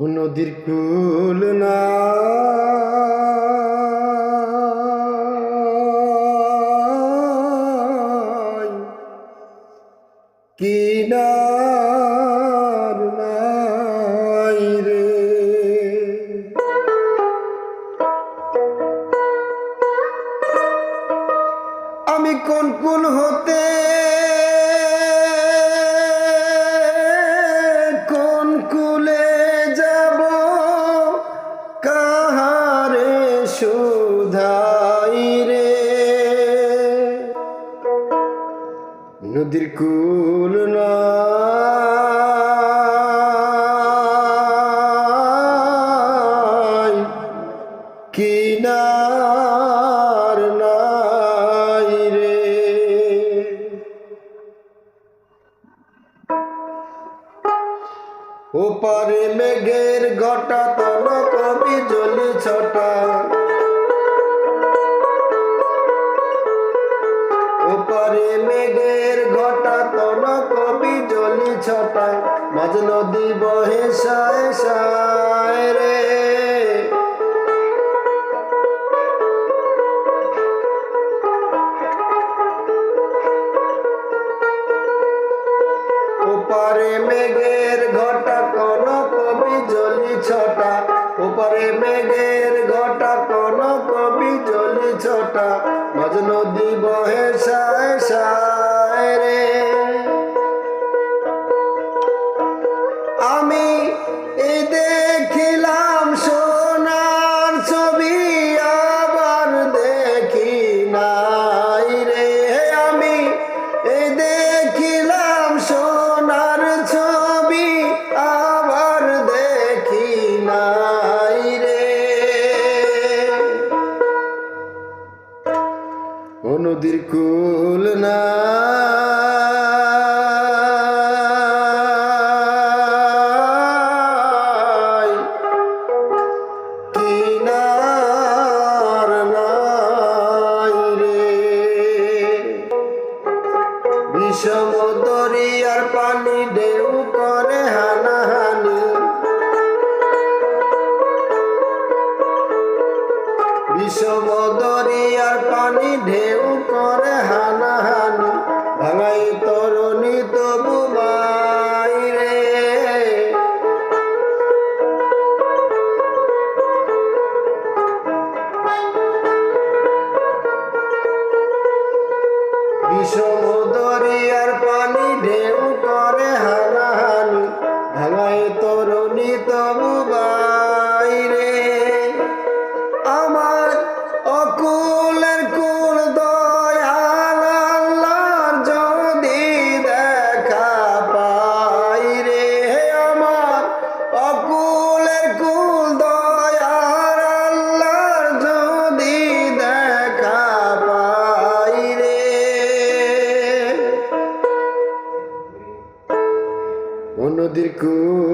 ও নদীর কূল নাই, কিনার নাই রে। আমি কোন কুল হতে কোন কুলে যাব, কাহারে শুধাই রে। নদীর কূল নাই, কিনার নাই রে। ওপারে মেঘের ঘটা তন কবি জলি ছটা, ওপারে মেঘের ঘটা তন কবি জলি ছটা, মাঝ নদী বহে সায় সায় রে। ওপারে মেঘের ঘটা কোন কবি জলি ছটা, ওপারে মেঘের ঘটা কোন কবি জলি ছটা, মাঝ নদী বহে সায় সায় রে। আমি এই দেখিলাম সোনার ছবি, আবার দেখি নাই রে। আমি এই দেখিলাম সোনার ছবি, আবার দেখি নাই রে। ও নদীর কূল নাই, কিনার নাই রে। বিষম দরিয়ার পানি ঢেউ করে হানাহানি, বিষম দরিয়ার পানি ঢেউ করে হানাহানি, ভাঙাই তরুণী তবু বাই রে। বিষম দরিয়ার পানি ঢেউ করে হানাহানি, ভাঙাই তরুণী তবু বাই রে। আমার অকুলের কুল দয়াল আল্লাহর যদি দেখা পাই রে। আমার অকুলের কুল দয়াল আল্লাহর যদি দেখা পাই রে। ও নদীর কূল